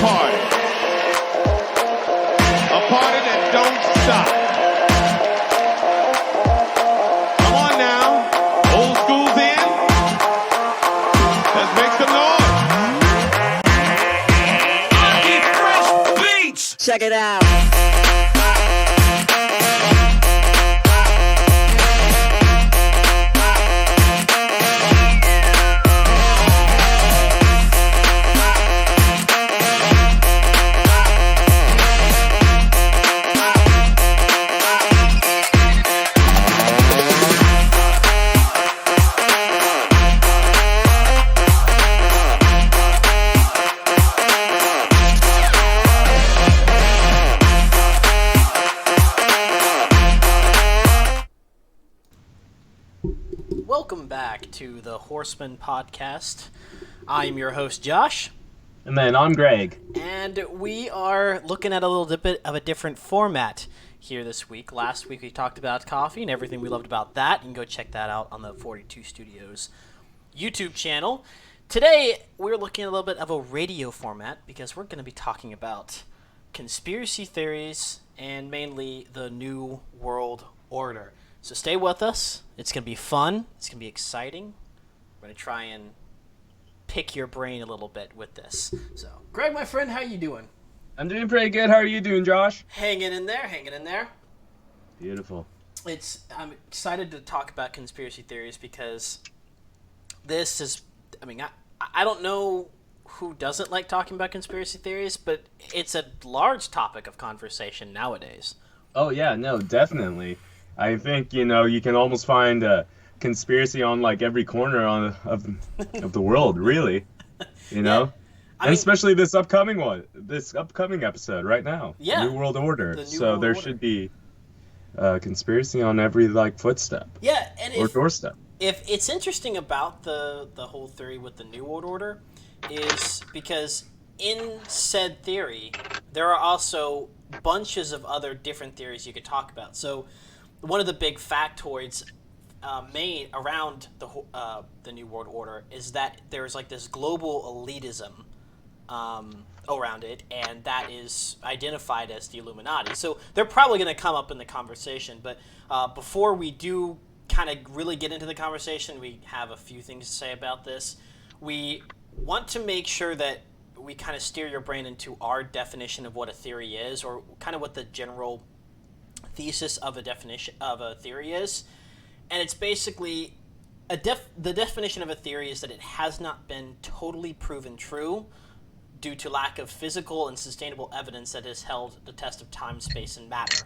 party. A party that don't stop. Come on now. Old school's in. Let's make some noise. Fresh beats. Check it out. Welcome back to the Horseman Podcast. I'm your host, Josh. And then I'm Greg. And we are looking at a little bit of a different format here this week. Last week we talked about coffee and everything we loved about that. You can go check that out on the 42 Studios YouTube channel. Today we're looking at a little bit of a radio format because we're going to be talking about conspiracy theories and mainly the New World Order. So stay with us. It's going to be fun. It's going to be exciting. We're going to try and pick your brain a little bit with this. So, Greg, my friend, how you doing? I'm doing pretty good. How are you doing, Josh? Hanging in there. Beautiful. I'm excited to talk about conspiracy theories because this is, I don't know who doesn't like talking about conspiracy theories, but it's a large topic of conversation nowadays. Oh, yeah, no, definitely. I think, you can almost find a conspiracy on, like, every corner of the world, really, know? And especially this upcoming episode right now. Yeah. New World Order. The New So World there Order. should be a conspiracy on every, footstep. Yeah, and or doorstep. If it's interesting about the whole theory with the New World Order is because in said theory, there are also bunches of other different theories you could talk about. So one of the big factoids made around the New World Order is that there's like this global elitism around it, and that is identified as the Illuminati. So they're probably going to come up in the conversation, but before we do kind of really get into the conversation, we have a few things to say about this. We want to make sure that we kind of steer your brain into our definition of what a theory is, or kind of what the general thesis of a definition of a theory is. And it's basically the definition of a theory is that it has not been totally proven true due to lack of physical and sustainable evidence that has held the test of time, space, and matter.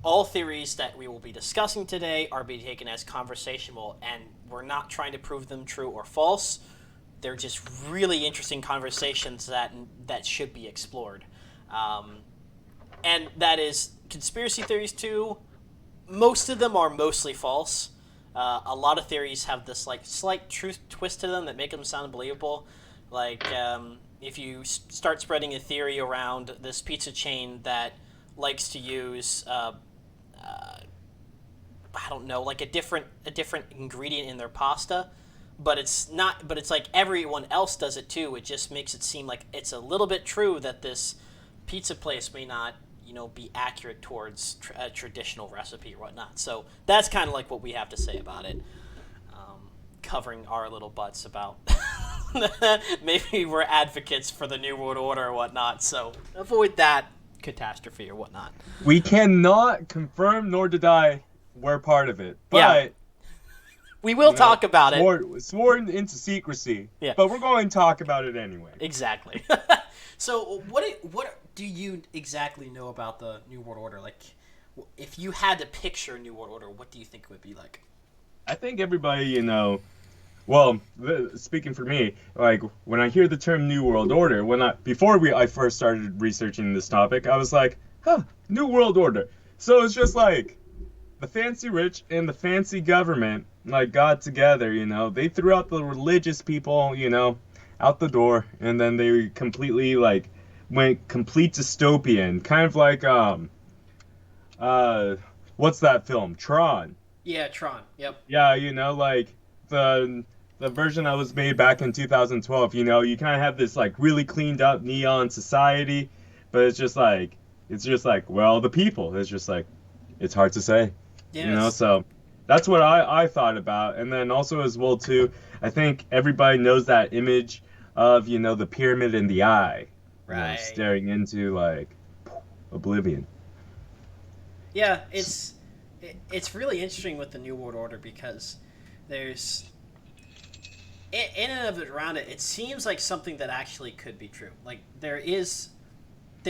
All theories that we will be discussing today are being taken as conversational, and we're not trying to prove them true or false. They're just really interesting conversations that should be explored. And that is conspiracy theories too. Most of them are mostly false. A lot of theories have this slight truth twist to them that make them sound believable. If you start spreading a theory around this pizza chain that likes to use a different ingredient in their pasta, but it's like everyone else does it too. It just makes it seem like it's a little bit true that this pizza place may not, be accurate towards a traditional recipe or whatnot. So that's kind of like what we have to say about it, covering our little butts about maybe we're advocates for the New World Order or whatnot. So avoid that catastrophe or whatnot. We cannot confirm nor deny we're part of it, but Yeah. We will talk about it. Sworn into secrecy, Yeah. but we're going to talk about it anyway. Exactly. So what do you exactly know about the New World Order? Like, if you had to picture a New World Order, what do you think it would be like? I think everybody, well, speaking for me, like, when I hear the term New World Order, before I first started researching this topic, I was like, New World Order. So it's just like the fancy rich and the fancy government, got together, they threw out the religious people, out the door, and then they completely, went complete dystopian, kind of like, what's that film? Tron. Yeah, Tron. Yep. Yeah, the the version that was made back in 2012. You know, you kind of have this like really cleaned up neon society, but it's just like, well, the people. It's just like, it's hard to say. You know, Yes. so that's what I thought about. And then also as well too, I think everybody knows that image of, you know, the pyramid in the eye, you know, Right. staring into like oblivion. Yeah, it's really interesting with the New World Order because there's in and of it around it. It seems like something that actually could be true. Like there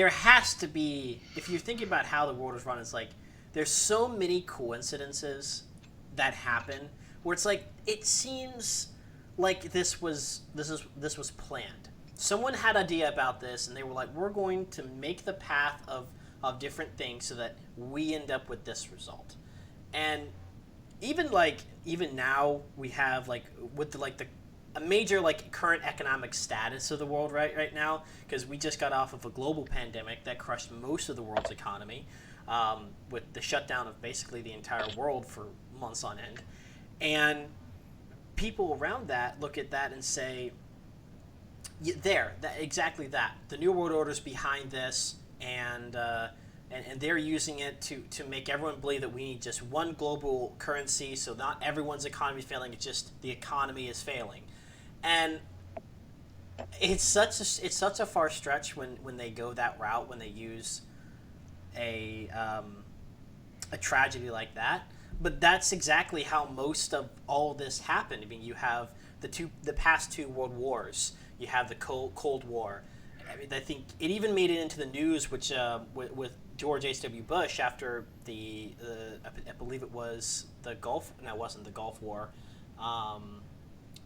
has to be. If you're thinking about how the world is run, it's like there's so many coincidences that happen where it's like it seems like this was planned. Someone had an idea about this, and they were like, "We're going to make the path of different things so that we end up with this result." And even now we have like with the a major like current economic status of the world right now, because we just got off of a global pandemic that crushed most of the world's economy, with the shutdown of basically the entire world for months on end. And people around that look at that and say, yeah, exactly that. The New World Order's behind this, and they're using it to make everyone believe that we need just one global currency, so not everyone's economy is failing. It's just the economy is failing, and it's such a far stretch when they go that route, when they use a tragedy like that. But that's exactly how most of all this happened. I mean, you have the past two world wars. You have the Cold War. I mean, I think it even made it into the news, which with George H.W. Bush after I believe it was the Gulf. No, it wasn't the Gulf War.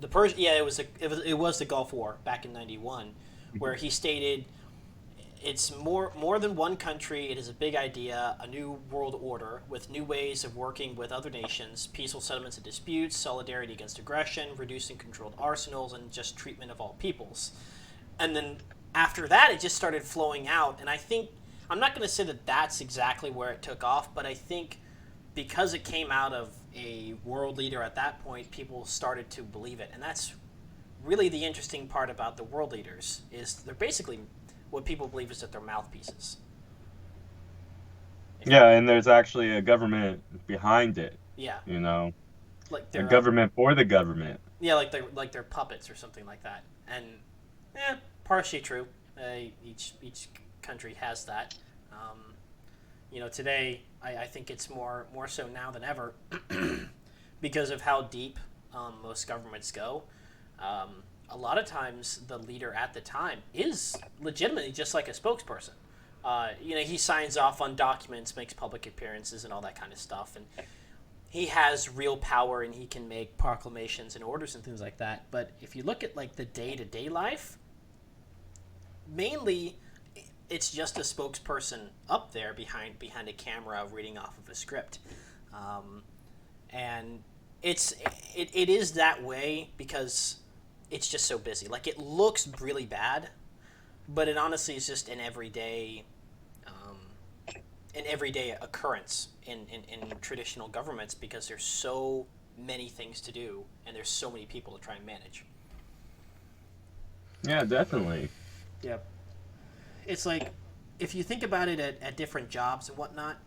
It was the Gulf War back in '91, where he stated, "It's more than one country. It is a big idea, a new world order with new ways of working with other nations, peaceful settlements of disputes, solidarity against aggression, reducing controlled arsenals, and just treatment of all peoples." And then after that, it just started flowing out. And I think, I'm not going to say that that's exactly where it took off, but I think because it came out of a world leader at that point, people started to believe it. And that's really the interesting part about the world leaders, is they're basically, what people believe is that they're mouthpieces. Yeah, and there's actually a government behind it, Yeah, you know, like a they're government for the government. yeah, like they're puppets or something like that. And partially true. Each country has that. Today I think it's more so now than ever because of how deep most governments go. A lot of times the leader at the time is legitimately just like a spokesperson. He signs off on documents, makes public appearances, and all that kind of stuff, and he has real power, and he can make proclamations and orders and things like that. But if you look at like the day-to-day life, mainly it's just a spokesperson up there behind a camera reading off of a script, and it is that way because it's just so busy. Like, it looks really bad, but it honestly is just an everyday occurrence in traditional governments, because there's so many things to do and there's so many people to try and manage. Yeah, definitely. Yep. It's like, if you think about it at different jobs and whatnot,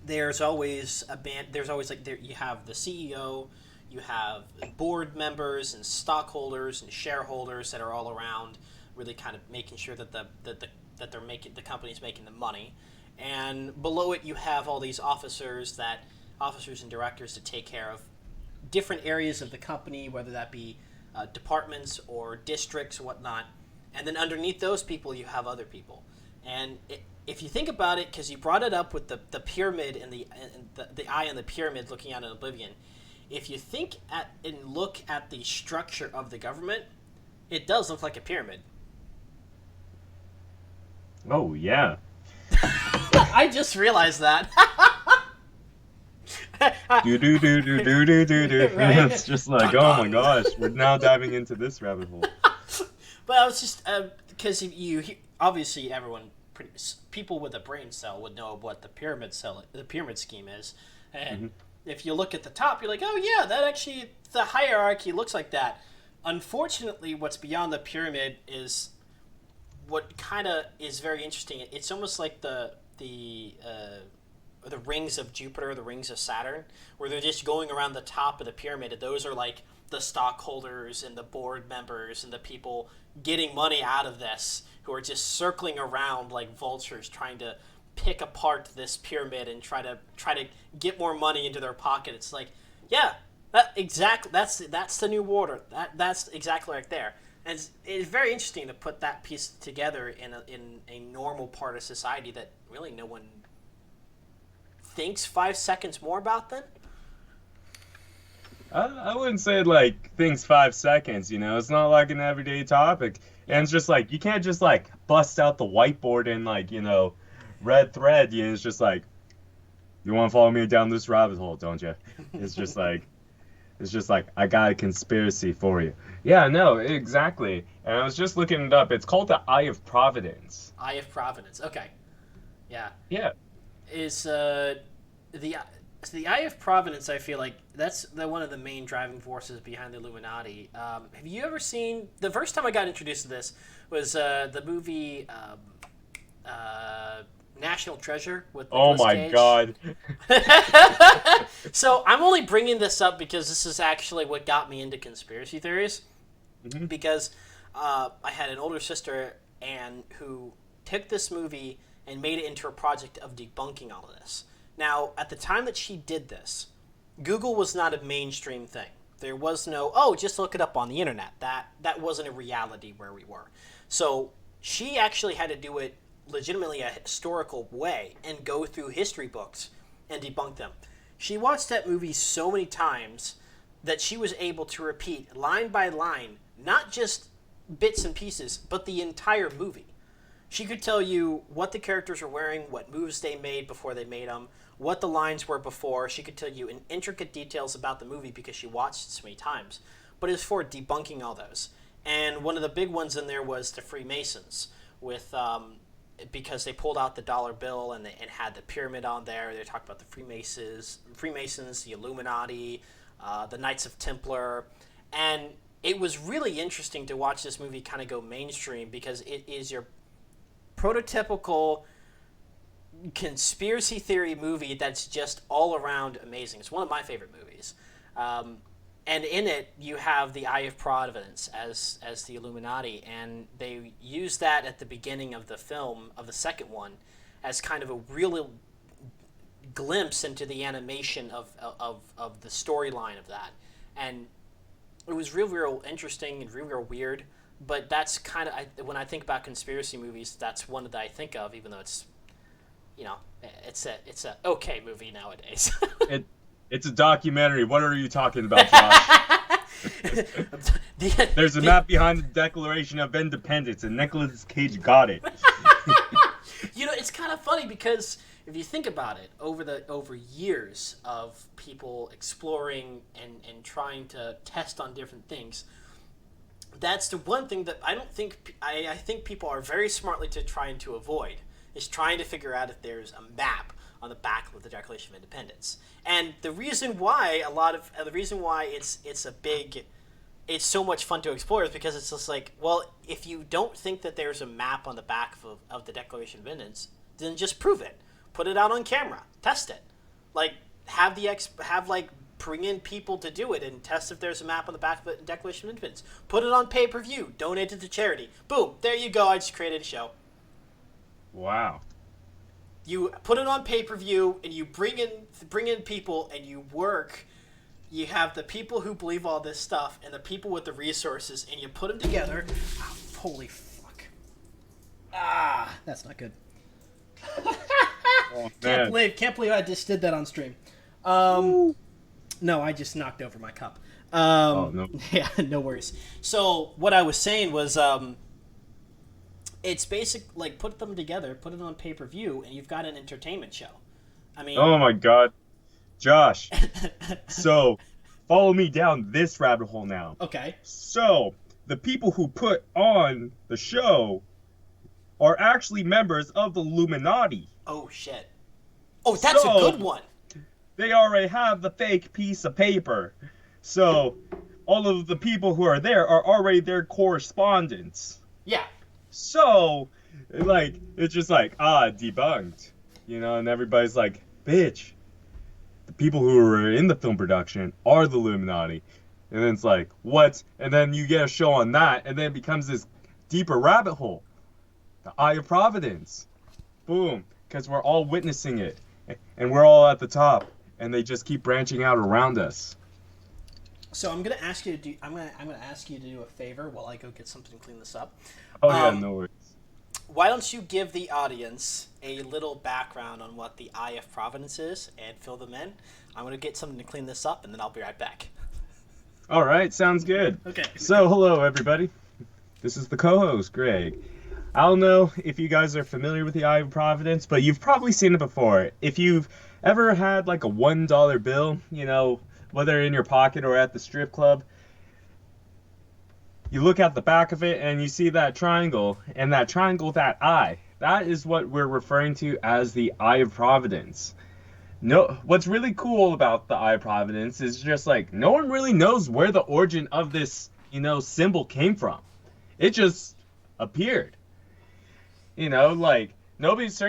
there's always you have the CEO, you have board members and stockholders and shareholders that are all around, really kind of making sure that the company's making the money. And below it, you have all these officers and directors to take care of different areas of the company, whether that be departments or districts or whatnot. And then underneath those people, you have other people. And if you think about it, because you brought it up with the pyramid and the eye on the pyramid looking out in oblivion, if you think and look at the structure of the government, it does look like a pyramid. Oh, yeah. I just realized that. Do. Right? It's just like, oh my gosh, we're now diving into this rabbit hole. But I was just because obviously people with a brain cell would know what the pyramid scheme is, and if you look at the top, you're like, oh yeah, that actually, the hierarchy looks like that. Unfortunately, what's beyond the pyramid is what kind of is very interesting. It's almost like the rings of Jupiter, the rings of Saturn, where they're just going around the top of the pyramid, and those are like the stockholders and the board members and the people getting money out of this, who are just circling around like vultures trying to pick apart this pyramid and try to get more money into their pocket. It's like, yeah, that's the new order. That's exactly right there. And it's very interesting to put that piece together in a normal part of society that really no one thinks 5 seconds more about then. I wouldn't say like things 5 seconds, you know. It's not like an everyday topic. And it's just like, you can't just like bust out the whiteboard and like, you know, red thread. You know, it's just like, you want to follow me down this rabbit hole, don't you? It's just like, I got a conspiracy for you. Yeah, no, exactly. And I was just looking it up. It's called the Eye of Providence. Eye of Providence. Okay. Yeah. Yeah. Is the Eye of Providence, I feel like that's one of the main driving forces behind the Illuminati. Have you ever seen, the first time I got introduced to this was the movie National Treasure with Nicolas Cage. God. So I'm only bringing this up because this is actually what got me into conspiracy theories. Mm-hmm. Because I had an older sister who took this movie and made it into a project of debunking all of this. Now, at the time that she did this, Google was not a mainstream thing. There was no, just look it up on the internet. That wasn't a reality where we were. So she actually had to do it legitimately a historical way and go through history books and debunk them. She watched that movie so many times that she was able to repeat line by line, not just bits and pieces, but the entire movie. She could tell you what the characters were wearing, what moves they made before they made them, what the lines were before. She could tell you in intricate details about the movie because she watched it so many times. But it was for debunking all those. And one of the big ones in there was the Freemasons, with because they pulled out the dollar bill and it had the pyramid on there. They talked about the Freemasons, the Illuminati, the Knights of Templar, and it was really interesting to watch this movie kind of go mainstream because it is your prototypical conspiracy theory movie that's just all around amazing. It's one of my favorite movies. And in it, you have the Eye of Providence as the Illuminati, and they use that at the beginning of the film, of the second one, as kind of a real glimpse into the animation of the storyline of that. And it was real interesting and real weird, but that's kind of, when I think about conspiracy movies, that's one that I think of, even though it's, you know, it's a okay movie nowadays. It's a documentary. What are you talking about, Josh? There's a map behind the Declaration of Independence, and Nicolas Cage got it. You know, it's kind of funny because if you think about it, over years of people exploring and trying to test on different things, that's the one thing that I think people are very smartly trying to avoid, is trying to figure out if there's a map on the back of the Declaration of Independence. And the reason why it's so much fun to explore is because it's just like, well, if you don't think that there's a map on the back of the Declaration of Independence, then just prove it. Put it out on camera. Test it. Like, bring in people to do it and test if there's a map on the back of the Declaration of Independence. Put it on pay-per-view. Donate it to charity. Boom. There you go. I just created a show. Wow. You put it on pay-per-view, and you bring in people, and you work. You have the people who believe all this stuff, and the people with the resources, and you put them together. Oh, holy fuck! That's not good. Oh, man. Can't believe I just did that on stream. No, I just knocked over my cup. Oh no. Yeah, no worries. So what I was saying was, it's basic, like, put them together, put it on pay-per-view, and you've got an entertainment show. I mean... Oh my god. Josh. So, follow me down this rabbit hole now. Okay. So, the people who put on the show are actually members of the Illuminati. Oh, shit. Oh, that's a good one. they already have the fake piece of paper. So all of the people who are there are already their correspondents. Yeah. So, like, it's just like, debunked. And everybody's like, bitch, the people who are in the film production are the Illuminati. And then it's like, what? And then you get a show on that, and then it becomes this deeper rabbit hole. The Eye of Providence. Boom. Because we're all witnessing it. And we're all at the top. And they just keep branching out around us. So I'm gonna ask you to do. I'm gonna ask you to do a favor while I go get something to clean this up. Oh yeah, no worries. Why don't you give the audience a little background on what the Eye of Providence is and fill them in? I'm gonna get something to clean this up, and then I'll be right back. All right, sounds good. Okay. So hello everybody. This is the co-host Greg. I don't know if you guys are familiar with the Eye of Providence, but you've probably seen it before. If you've ever had like a $1 bill, whether in your pocket or at the strip club, you look at the back of it and you see that triangle, and that triangle, that eye, that is what we're referring to as the Eye of Providence. No, what's really cool about the Eye of Providence is just like, no one really knows where the origin of this, symbol came from. It just appeared. Like, nobody's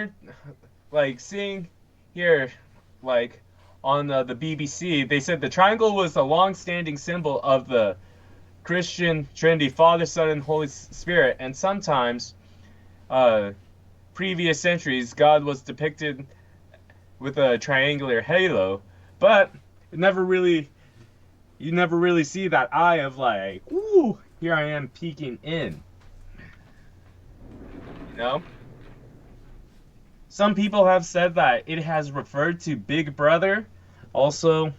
like, seeing here, like, on the BBC, they said the triangle was a long-standing symbol of the Christian Trinity, Father, Son, and Holy Spirit, and sometimes, previous centuries, God was depicted with a triangular halo, but you never really see that eye of like, ooh, here I am peeking in. Some people have said that it has referred to Big Brother, also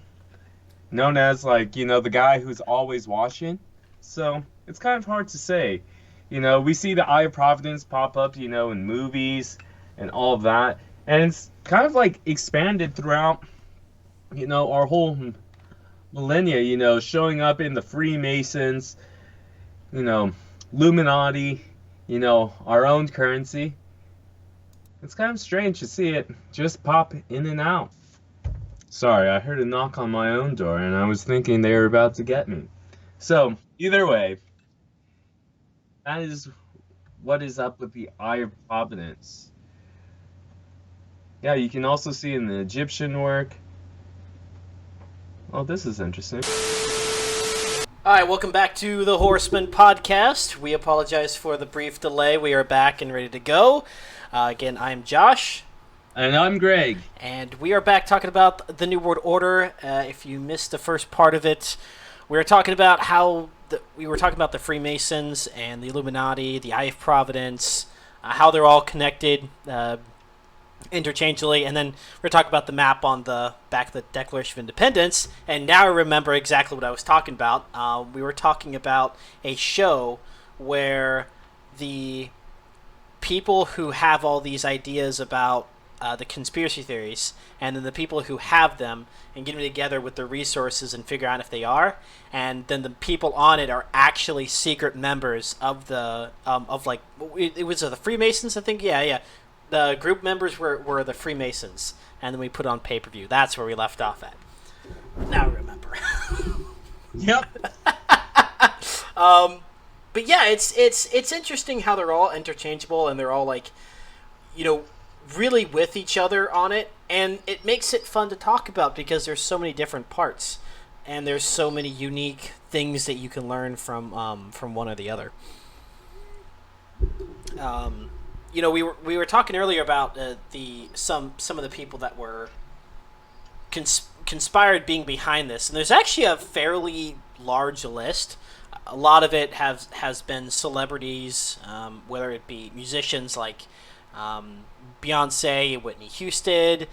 known as, like, the guy who's always watching. So it's kind of hard to say. We see the Eye of Providence pop up, in movies and all of that. And it's kind of like expanded throughout, our whole millennia, showing up in the Freemasons, Illuminati, our own currency. It's kind of strange to see it just pop in and out. Sorry, I heard a knock on my own door and I was thinking they were about to get me. So, either way, that is what is up with the Eye of Providence. Yeah, you can also see in the Egyptian work. Oh, this is interesting. Alright, welcome back to the Horseman Podcast. We apologize for the brief delay. We are back and ready to go. Again, I'm Josh. And I'm Greg. And we are back talking about the New World Order. If you missed the first part of it, we were talking about the Freemasons and the Illuminati, the Eye of Providence, how they're all connected interchangeably, and then we're talking about the map on the back of the Declaration of Independence. And now I remember exactly what I was talking about. We were talking about a show where the people who have all these ideas about the conspiracy theories, and then the people who have them and get them together with the resources and figure out if they are, and then the people on it are actually secret members of the it was the Freemasons, I think. Yeah. The group members were the Freemasons, and then we put on pay-per-view. That's where we left off at. Now I remember. Yep. But yeah, it's interesting how they're all interchangeable and they're all like, really with each other on it, and it makes it fun to talk about because there's so many different parts, and there's so many unique things that you can learn from one or the other. We were talking earlier about some of the people that were conspired being behind this, and there's actually a fairly large list. A lot of it has been celebrities, whether it be musicians like Beyonce, Whitney Houston,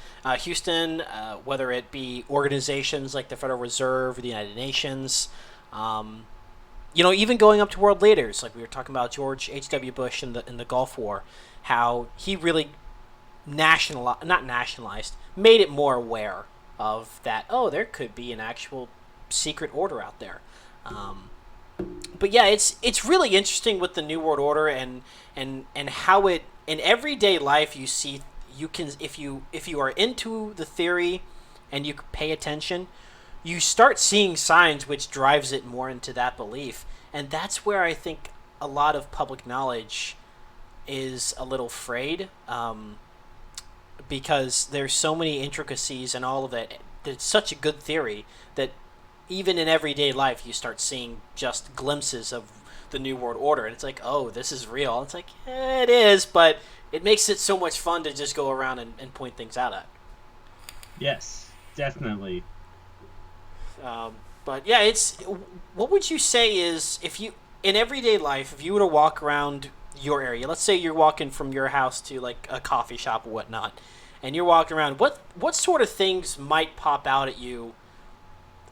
whether it be organizations like the Federal Reserve or the United Nations, even going up to world leaders, like we were talking about George H.W. Bush in the Gulf War, how he really made it more aware of that, there could be an actual secret order out there. But yeah, it's really interesting with the New World Order and how it in everyday life you can if you are into the theory and you pay attention, you start seeing signs which drives it more into that belief. And that's where I think a lot of public knowledge is a little frayed, because there's so many intricacies and all of it. It's such a good theory that even in everyday life you start seeing just glimpses of the New World Order, and it's like, oh, this is real. It's like, it is, but it makes it so much fun to just go around and point things out at. Yes, definitely. But yeah, what would you say is, if you, in everyday life, if you were to walk around your area, let's say you're walking from your house to like a coffee shop or whatnot, and you're walking around, what sort of things might pop out at you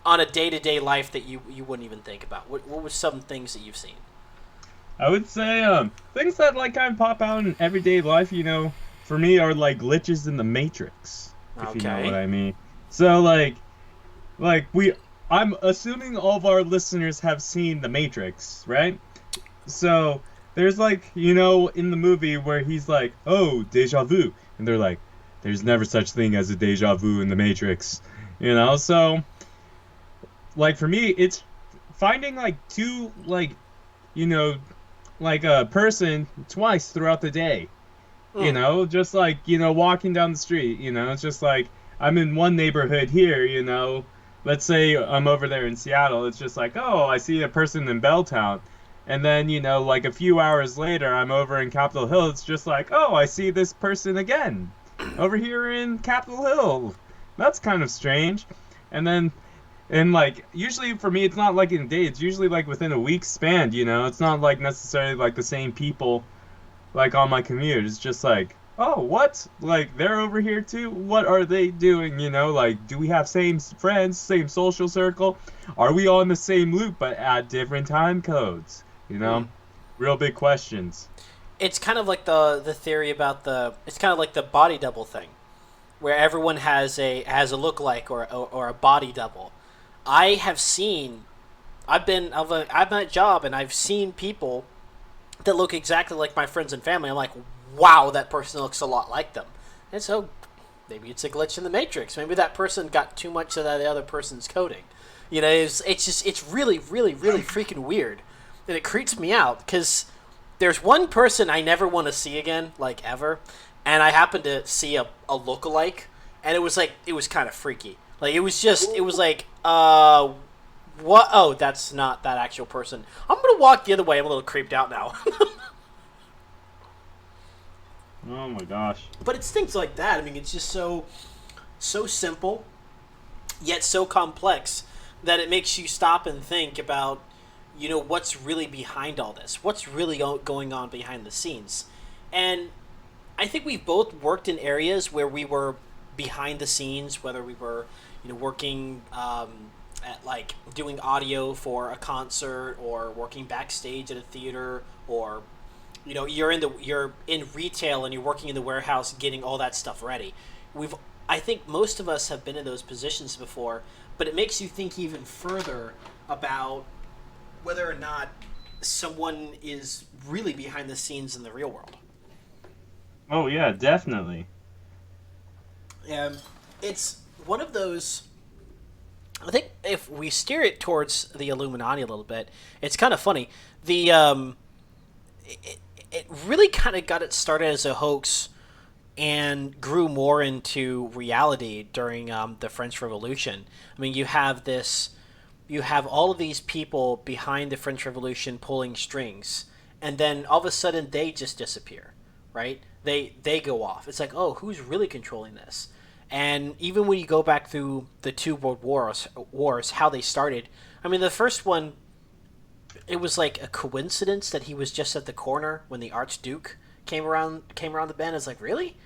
on a day-to-day life that you wouldn't even think about? What were some things that you've seen? I would say things that like kind of pop out in everyday life, for me are like glitches in the Matrix, if you know what I mean. So I'm assuming all of our listeners have seen The Matrix, right? So there's in the movie where he's like, oh, deja vu, and they're like, there's never such thing as a deja vu in The Matrix, So for me, it's finding two a person twice throughout the day. Just walking down the street, it's just like I'm in one neighborhood here, let's say I'm over there in Seattle, it's just like, oh, I see a person in Belltown. And then, a few hours later, I'm over in Capitol Hill, it's just like, oh, I see this person again over here in Capitol Hill. That's kind of strange. And then, usually for me, it's not in a day, it's usually within a week span, it's not necessarily the same people on my commute. It's just like, oh, what? They're over here too? What are they doing? Do we have same friends, same social circle? Are we all in the same loop but at different time codes? Real big questions. It's kind of like the theory about it's kind of like the body double thing, where everyone has a lookalike or a body double. I've been at a job and I've seen people that look exactly like my friends and family. I'm like, wow, that person looks a lot like them. And so maybe it's a glitch in the Matrix. Maybe that person got too much of the other person's coding. It's really, really, really freaking weird. And it creeps me out because there's one person I never want to see again, ever. And I happened to see a lookalike, and it was kind of freaky. What? Oh, that's not that actual person. I'm going to walk the other way. I'm a little creeped out now. Oh my gosh. But it's things like that. I mean, it's just so simple, yet so complex that it makes you stop and think about, what's really behind all this. What's really going on behind the scenes. And I think we've both worked in areas where we were behind the scenes, whether we were, working at doing audio for a concert, or working backstage at a theater, or you're in retail and you're working in the warehouse getting all that stuff ready. I think most of us have been in those positions before, but it makes you think even further about whether or not someone is really behind the scenes in the real world. Oh yeah, definitely. It's one of those. I think if we steer it towards the Illuminati a little bit, it's kind of funny. It really kind of got it started as a hoax and grew more into reality during the French Revolution. I mean, you have all of these people behind the French Revolution pulling strings, and then all of a sudden they just disappear, right? They go off. It's like, oh, who's really controlling this? And even when you go back through the two world wars, how they started. I mean, the first one, it was like a coincidence that he was just at the corner when the Archduke came around the bend. It's like, really?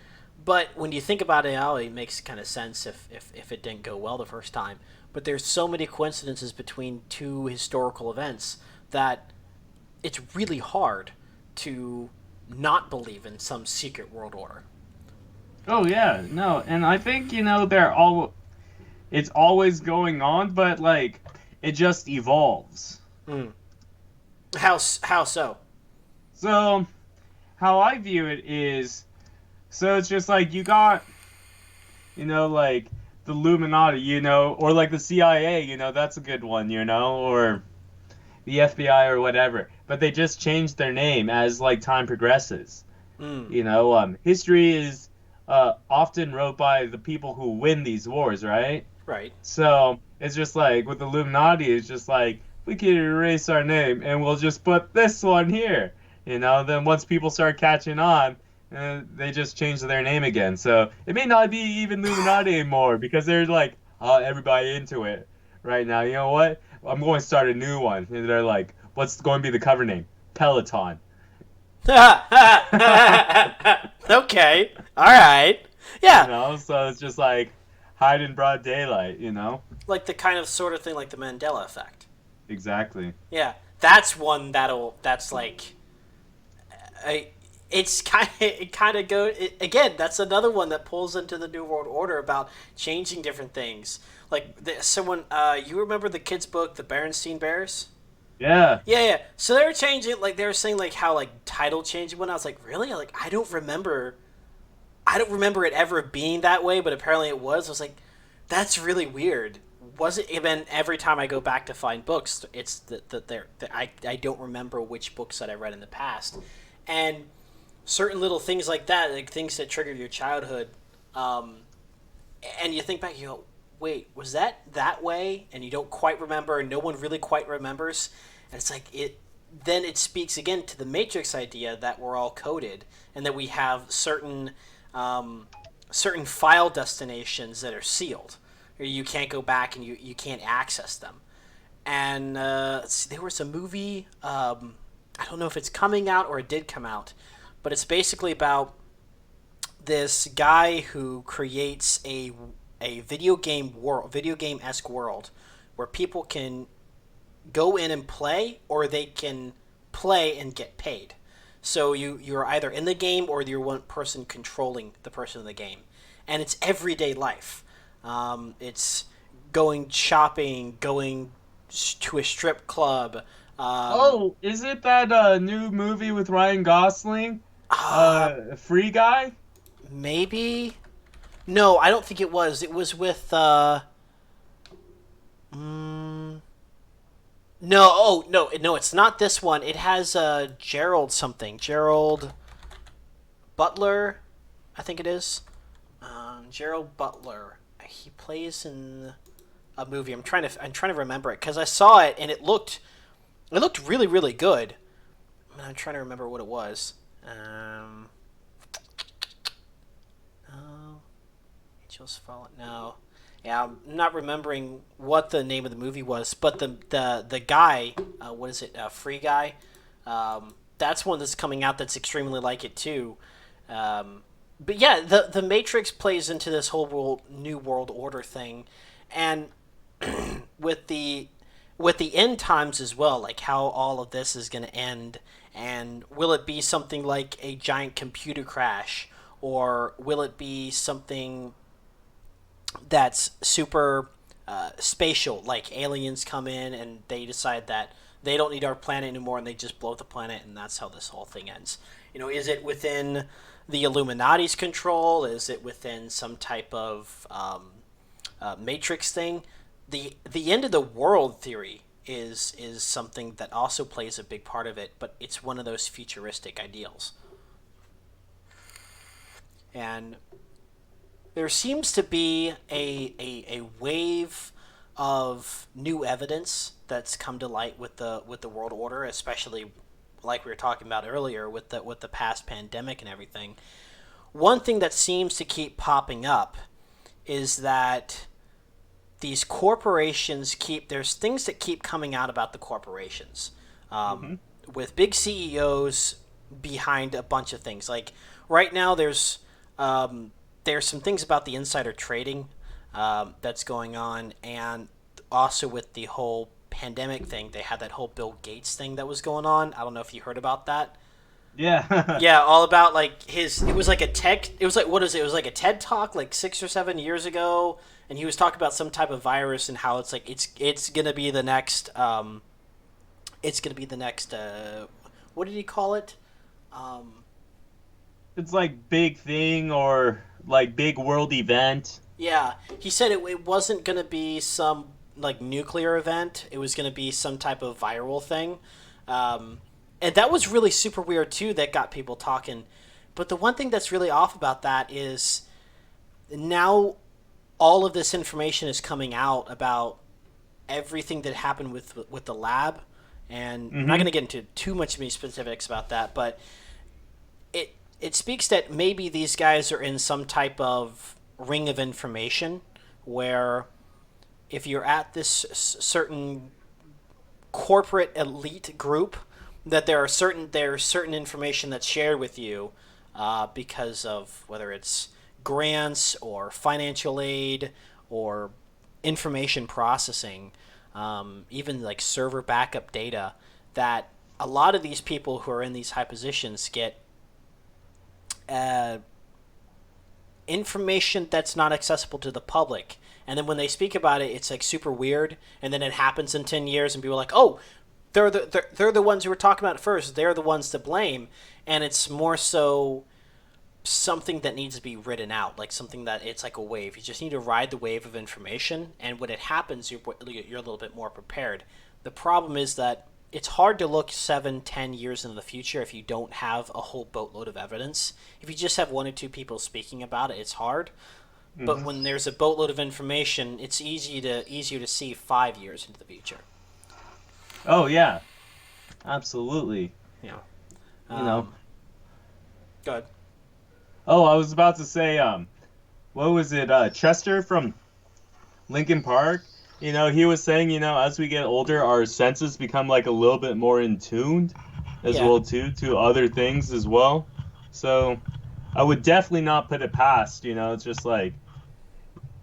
But when you think about it now, it makes kind of sense if it didn't go well the first time. But there's so many coincidences between two historical events that it's really hard to not believe in some secret world order. Oh yeah, no, and I think it's always going on, but it just evolves. How so? So, how I view it is, so it's just you got, the Illuminati, or like the CIA, that's a good one, or the FBI or whatever. But they just changed their name as like time progresses. Mm, History is often wrote by the people who win these wars, right? right. So it's just like with the Illuminati, it's just like we can erase our name and we'll just put this one here. Then once people start catching on, they just change their name again. So it may not be even Illuminati anymore because they're like, oh, everybody into it right now. You know what? I'm going to start a new one. And they're like, what's going to be the cover name? Peloton. Okay. All right. Yeah. So it's just like hide in broad daylight. Like the kind of sort of thing like the Mandela effect. Exactly. Yeah. That's one that's like it kind of go again. That's another one that pulls into the New World Order about changing different things. Like someone, you remember the kids' book, The Berenstain Bears? Yeah. Yeah. So they were changing, like they were saying, like how like title changing when I was like, really? Like I don't remember it ever being that way, but apparently it was. I was like, that's really weird. Was it even every time I go back to find books, it's that I don't remember which books that I read in the past, and certain little things like that, like things that trigger your childhood, and you think back, you go, wait, was that way? And you don't quite remember, and no one really quite remembers, and it's like then it speaks again to the Matrix idea that we're all coded and that we have certain file destinations that are sealed. Or you can't go back and you can't access them. And there was a movie, I don't know if it's coming out or it did come out, but it's basically about this guy who creates a video game-esque world where people can go in and play, or they can play and get paid. So you're either in the game or you're one person controlling the person in the game. And it's everyday life. It's going shopping, going to a strip club. Is it that new movie with Ryan Gosling? Free Guy? Maybe? No, I don't think it was. It was with, no, it's not this one. It has, Gerald something. Gerald Butler, I think it is. Gerald Butler. He plays in a movie. I'm trying to remember it because I saw it and it looked really, really good. I'm trying to remember what it was. Angel's Fallen. No. Yeah, I'm not remembering what the name of the movie was, but the guy, what is it? Free Guy. That's one that's coming out that's extremely like it too. But yeah, the Matrix plays into this whole new world order thing, and with the end times as well, like how all of this is going to end, and will it be something like a giant computer crash, or will it be something that's super spatial, like aliens come in and they decide that they don't need our planet anymore and they just blow up the planet, and that's how this whole thing ends. Is it within the Illuminati's control? Is it within some type of Matrix thing? The end of the world theory is something that also plays a big part of it, but it's one of those futuristic ideals. And there seems to be a wave of new evidence that's come to light with the world order, especially like we were talking about earlier with the past pandemic and everything. One thing that seems to keep popping up is that these corporations there's things that keep coming out about the corporations, with big CEOs behind a bunch of things. Like right now, there's some things about the insider trading that's going on, and also with the whole pandemic thing, they had that whole Bill Gates thing that was going on. I don't know if you heard about that. Yeah. Yeah, all about like it was like a TED talk like 6 or 7 years ago, and he was talking about some type of virus and how it's like it's going to be the next what did he call it? It's like big thing or like big world event. Yeah, he said it wasn't going to be some like nuclear event. It was going to be some type of viral thing, and that was really super weird too. That got people talking. But the one thing that's really off about that is now all of this information is coming out about everything that happened with the lab, and I'm not going to get into too much many specifics about that, but it speaks that maybe these guys are in some type of ring of information where if you're at this certain corporate elite group, that there's certain information that's shared with you because of whether it's grants or financial aid or information processing, even like server backup data, that a lot of these people who are in these high positions get information that's not accessible to the public. And then when they speak about it, it's like super weird. And then it happens in 10 years and people are like, oh, they're the ones who were talking about it first. They're the ones to blame. And it's more so something that needs to be written out, like something that it's like a wave. You just need to ride the wave of information. And when it happens, you're a little bit more prepared. The problem is that it's hard to look 7-10 years into the future if you don't have a whole boatload of evidence. If you just have one or two people speaking about it, it's hard. But when there's a boatload of information, it's easier to see 5 years into the future. Oh yeah, absolutely. Yeah. You know. Go ahead. Oh, I was about to say, what was it? Chester from Linkin Park. You know, he was saying, you know, as we get older, our senses become like a little bit more in tuned as well too to other things as well. So I would definitely not put it past, you know, it's just like,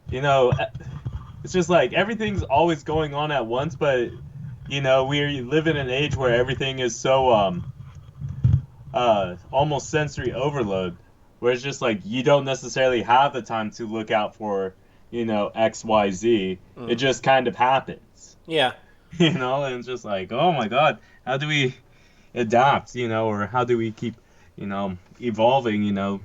you know, it's just like everything's always going on at once, but, you know, we live in an age where everything is so almost sensory overload, where it's just like you don't necessarily have the time to look out for, you know, XYZ. It just kind of happens. Yeah. You know, and it's just like, oh my God, how do we adapt, you know, or how do we keep, you know, evolving, you know,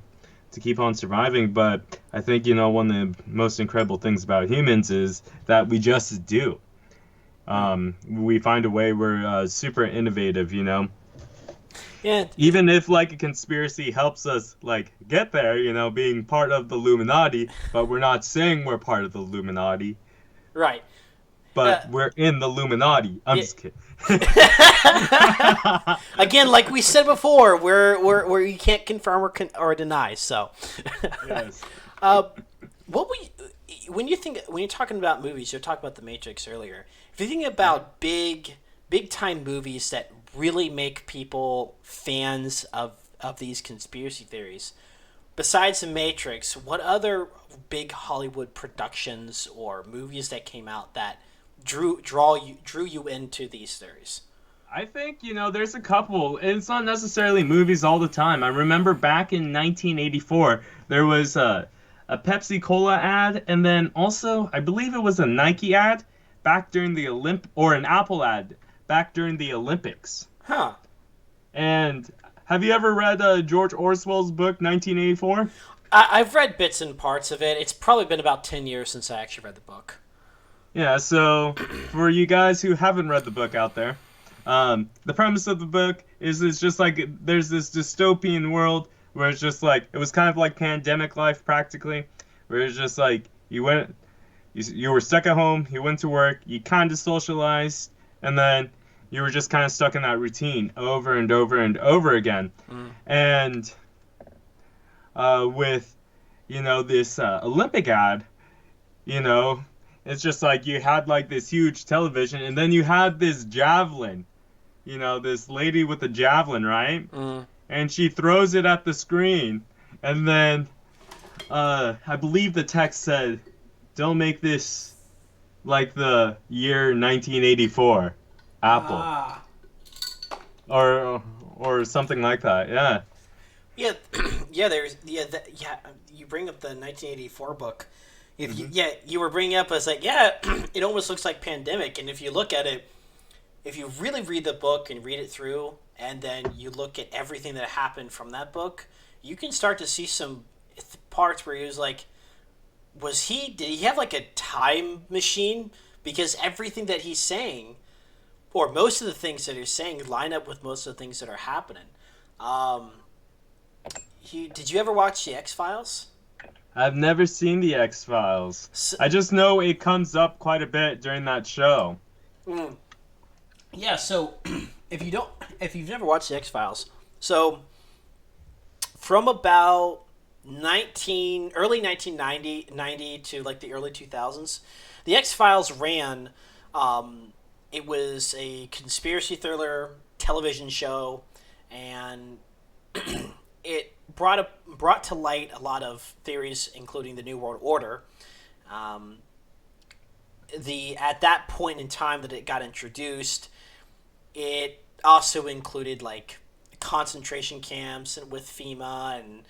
to keep on surviving? But I think, you know, one of the most incredible things about humans is that we just do. We find a way, we're super innovative, you know. Yeah. Even if like a conspiracy helps us like get there, you know, being part of the Illuminati, but we're not saying we're part of the Illuminati. Right. But we're in the Illuminati. I'm just kidding. Again, like we said before, we're you can't confirm or deny. So. Yes. When you're talking about movies, you're talking about The Matrix earlier. If you think about big time movies that really make people fans of these conspiracy theories, besides The Matrix, what other big Hollywood productions or movies that came out that drew you into these theories? I think, you know, there's a couple. It's not necessarily movies all the time. I remember back in 1984, there was a Pepsi Cola ad, and then also, I believe it was a Nike ad back during the or an Apple ad back during the Olympics. Huh. And have you ever read George Orwell's book, 1984? I've read bits and parts of it. It's probably been about 10 years since I actually read the book. Yeah, so for you guys who haven't read the book out there, the premise of the book is it's just like there's this dystopian world where it's just like, it was kind of like pandemic life practically, where it's just like you were stuck at home, you went to work, you kind of socialized, and then you were just kind of stuck in that routine over and over and over again. And with, you know, this Olympic ad, you know, it's just like you had like this huge television, and then you had this javelin, you know, this lady with the javelin, right? And she throws it at the screen, and then I believe the text said, "Don't make this like the year 1984, Apple," or something like that. Yeah. You bring up the 1984 book. You were bringing up as like, it almost looks like pandemic. And if you look at it, if you really read the book and read it through, and then you look at everything that happened from that book, you can start to see some parts where he was like, did he have like a time machine? Because everything that he's saying, or most of the things that he's saying, line up with most of the things that are happening. Um, did you ever watch the X-Files? I've never seen the X-Files. So, I just know it comes up quite a bit during that show. yeah, so if you've never watched the X-Files, so from about early 1990 to like the early 2000s, the X-Files ran. It was a conspiracy thriller television show, and it brought to light a lot of theories, including the New World Order. At that point in time that it got introduced, it also included like concentration camps with FEMA and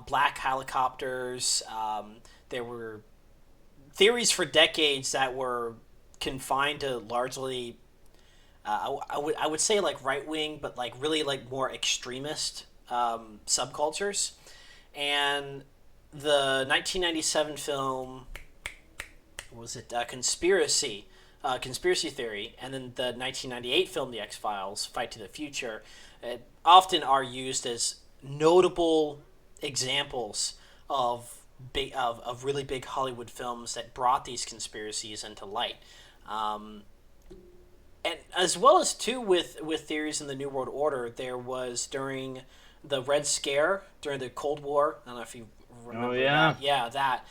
black helicopters. There were theories for decades that were confined to largely, I would say like right wing, but like really like more extremist subcultures. And the 1997 film, what was it? Conspiracy Theory, and then the 1998 film, The X-Files: Fight to the Future, often are used as notable examples of really big Hollywood films that brought these conspiracies into light. And as well as too with theories in the New World Order, there was during the Red Scare during the Cold War. I don't know if you remember. Oh yeah, that. Yeah, that.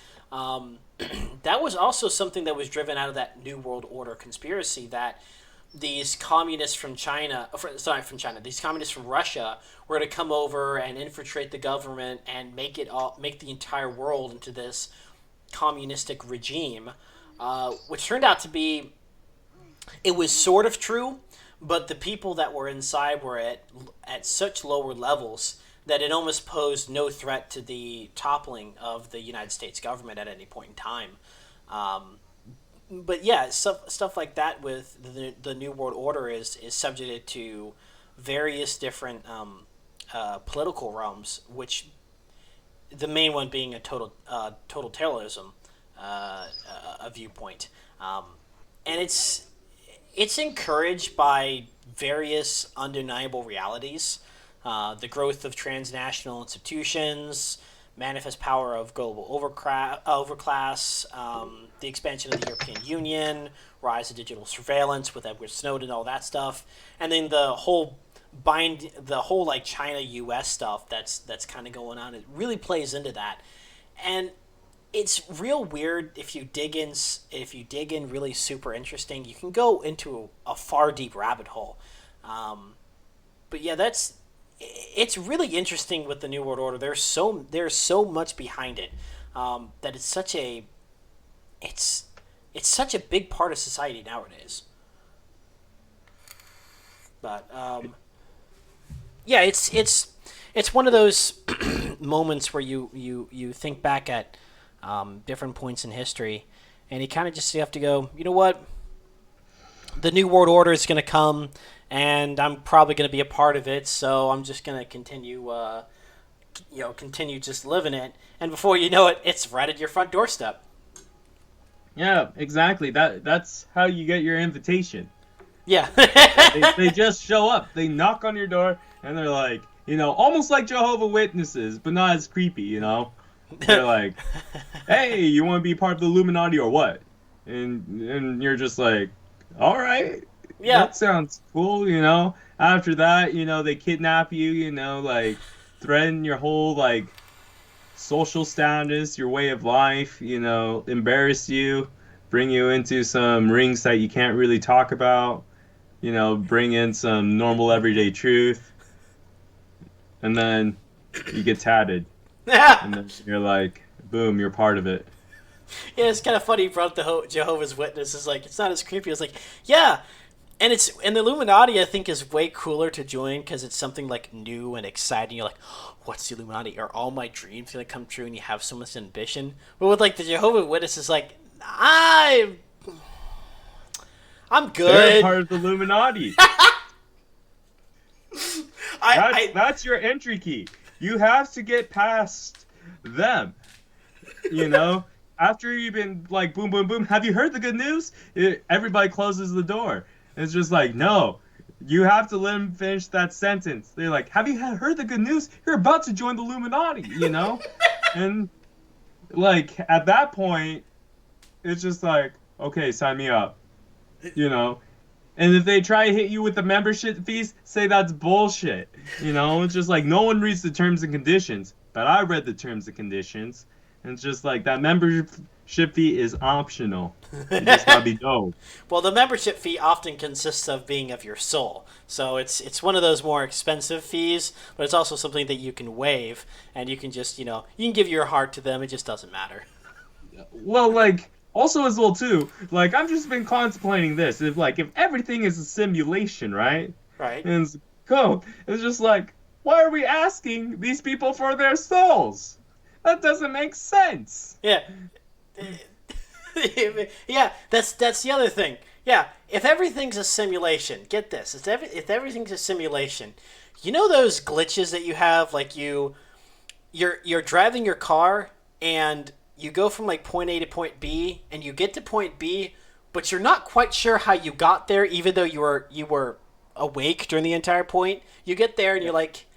That was also something that was driven out of that New World Order conspiracy, that these communists from these communists from Russia were to come over and infiltrate the government and make the entire world into this communistic regime, which turned out to be, it was sort of true, but the people that were inside were at such lower levels that it almost posed no threat to the toppling of the United States government at any point in time. But yeah, stuff like that with the New World Order is subjected to various different political realms, which the main one being a total terrorism a viewpoint, and it's encouraged by various undeniable realities. The growth of transnational institutions, manifest power of global overclass, the expansion of the European Union, rise of digital surveillance with Edward Snowden, all that stuff, and then the whole like China-U.S. stuff that's kind of going on. It really plays into that, and it's real weird if you dig in really super interesting. You can go into a far deep rabbit hole, but yeah, it's really interesting with the New World Order. There's so much behind it, that it's such a big part of society nowadays. But yeah, it's one of those moments where you think back at different points in history, and you kind of just have to go, you know what? The New World Order is going to come, and I'm probably going to be a part of it, so I'm just going to continue just living it. And before you know it, it's right at your front doorstep. Yeah, exactly. That's how you get your invitation. Yeah. they just show up. They knock on your door, and they're like, almost like Jehovah's Witnesses, but not as creepy, They're like, hey, you want to be part of the Illuminati or what? And you're just like, all right. Yeah. That sounds cool, After that, they kidnap you, like threaten your whole like social status, your way of life, embarrass you, bring you into some rings that you can't really talk about, bring in some normal everyday truth. And then you get tatted. And then you're like, boom, you're part of it. Yeah, it's kind of funny you brought up the Jehovah's Witnesses. Like, it's not as creepy. It's like, yeah. And the Illuminati, I think, is way cooler to join because it's something like new and exciting. You're like, what's the Illuminati? Are all my dreams gonna come true? And you have so much ambition. But with like the Jehovah's Witnesses, like, I'm good. They're part of the Illuminati. That's your entry key. You have to get past them. after you've been like boom, boom, boom, have you heard the good news? Everybody closes the door. It's just like, no, you have to let him finish that sentence. They're like, have you heard the good news? You're about to join the Illuminati, you know? And like at that point, it's just like, okay, sign me up, you know? And if they try to hit you with the membership fees, say that's bullshit. You know, it's just like no one reads the terms and conditions, but I read the terms and conditions, and it's just like that membership fee is optional. You just gotta be dope. Well, the membership fee often consists of being of your soul, so it's one of those more expensive fees, but it's also something that you can waive, and you can just you can give your heart to them. It just doesn't matter. Well, like also as well too, like I've just been contemplating this. If everything is a simulation, right? Right. And it's just like, why are we asking these people for their souls? That doesn't make sense. Yeah. Yeah, that's the other thing. Yeah, if everything's a simulation, get this. If everything's a simulation, you know those glitches that you have, like you're driving your car and you go from like point A to point B and you get to point B, but you're not quite sure how you got there even though you were awake during the entire point. You get there and you're like,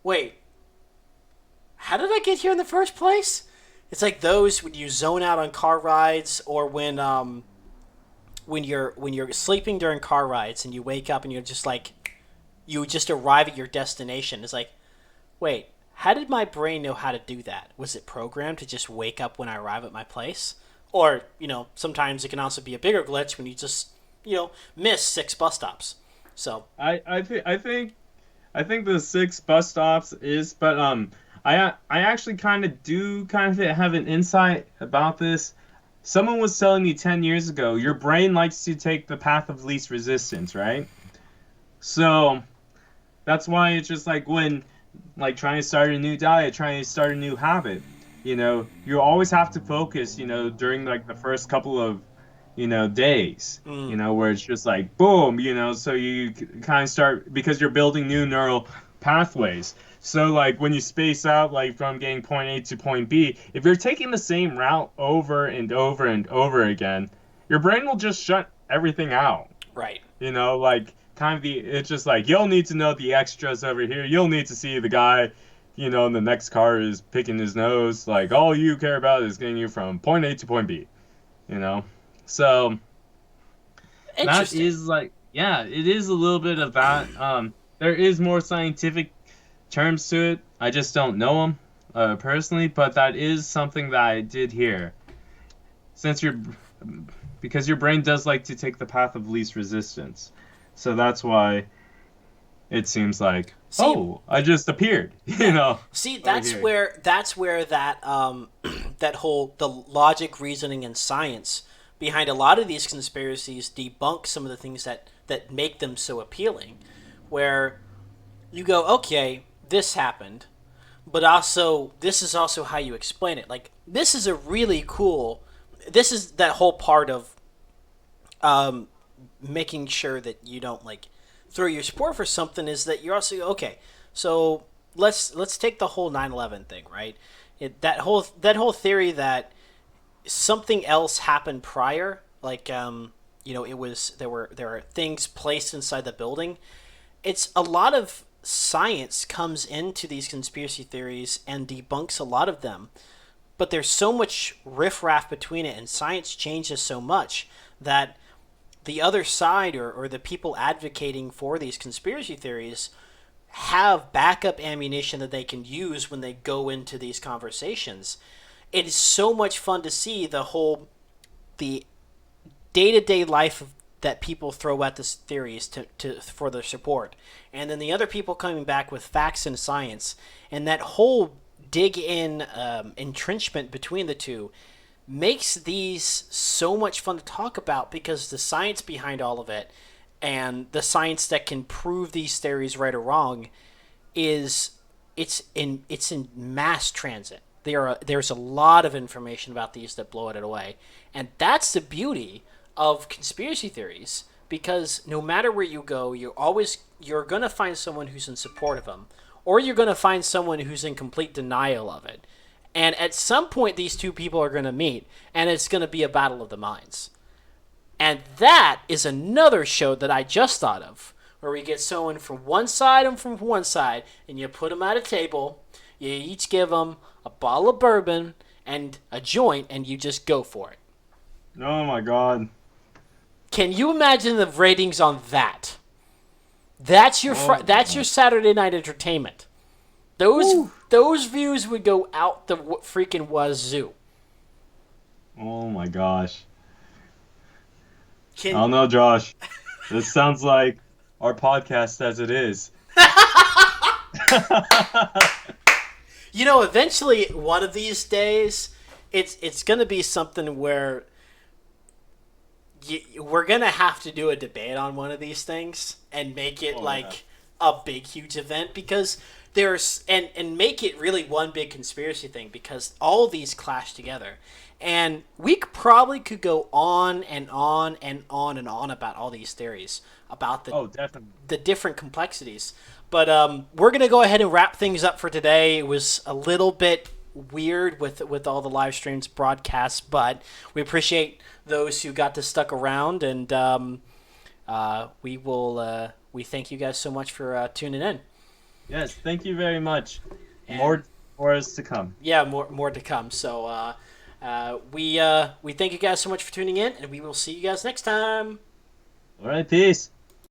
"Wait, how did I get here in the first place?" It's like those when you zone out on car rides, or when you're sleeping during car rides and you wake up and you're just like, you just arrive at your destination. It's like, wait, how did my brain know how to do that? Was it programmed to just wake up when I arrive at my place? Or sometimes it can also be a bigger glitch when you just miss 6 bus stops. So I think the 6 bus stops is, but I actually kind of have an insight about this. Someone was telling me 10 years ago, your brain likes to take the path of least resistance, right? So that's why it's just like when trying to start a new diet, trying to start a new habit, you always have to focus, during like the first couple of days, where it's just like boom, so you kind of start because you're building new neural pathways. So like when you space out like from getting point A to point B, if you're taking the same route over and over and over again, your brain will just shut everything out. Right. It's just like you'll need to know the extras over here. You'll need to see the guy, in the next car is picking his nose. Like all you care about is getting you from point A to point B. So that is like, yeah, it is a little bit of that. There is more scientific terms to it. I just don't know them personally, but that is something that I did hear. Because your brain does like to take the path of least resistance, so that's why it seems like I just appeared. See, that's where that that whole the logic, reasoning, and science behind a lot of these conspiracies debunk some of the things that make them so appealing. Where you go, okay, this happened, but also this is also how you explain it. Like this is this is that whole part of making sure that you don't like throw your support for something, is that you're also okay. So let's take the whole 9/11 thing, right? That whole theory that something else happened prior, like it was there are things placed inside the building. It's a lot of science comes into these conspiracy theories and debunks a lot of them, but there's so much riffraff between it, and science changes so much that the other side or the people advocating for these conspiracy theories have backup ammunition that they can use when they go into these conversations. It is so much fun to see the day-to-day life that people throw at these theories for their support, and then the other people coming back with facts and science, and that whole dig in entrenchment between the two makes these so much fun to talk about, because the science behind all of it and the science that can prove these theories right or wrong it's in mass transit. There's a lot of information about these that blow it away, and that's the beauty of conspiracy theories, because no matter where you go, you're going to find someone who's in support of them, or you're going to find someone who's in complete denial of it. And at some point, these two people are going to meet, and it's going to be a battle of the minds. And that is another show that I just thought of, where we get someone from one side and from one side, and you put them at a table, you each give them a bottle of bourbon and a joint, and you just go for it. Oh my god. Can you imagine the ratings on that? That's your that's your Saturday night entertainment. Those views would go out the freaking wazoo. Oh my gosh. Can, I don't know, Josh. This sounds like our podcast as it is. You know, eventually, one of these days, it's going to be something where we're going to have to do a debate on one of these things and make it a big, huge event, because there's and make it really one big conspiracy thing, because all of these clash together. And we probably could go on and on and on and on about all these theories, about the different complexities. But we're going to go ahead and wrap things up for today. It was a little bit weird with all the live streams broadcasts, but we appreciate those who got to stuck around, and we thank you guys so much for tuning in. Yes, thank you very much. And more for us to come. Yeah, more to come. So we thank you guys so much for tuning in, and we will see you guys next time. All right, peace.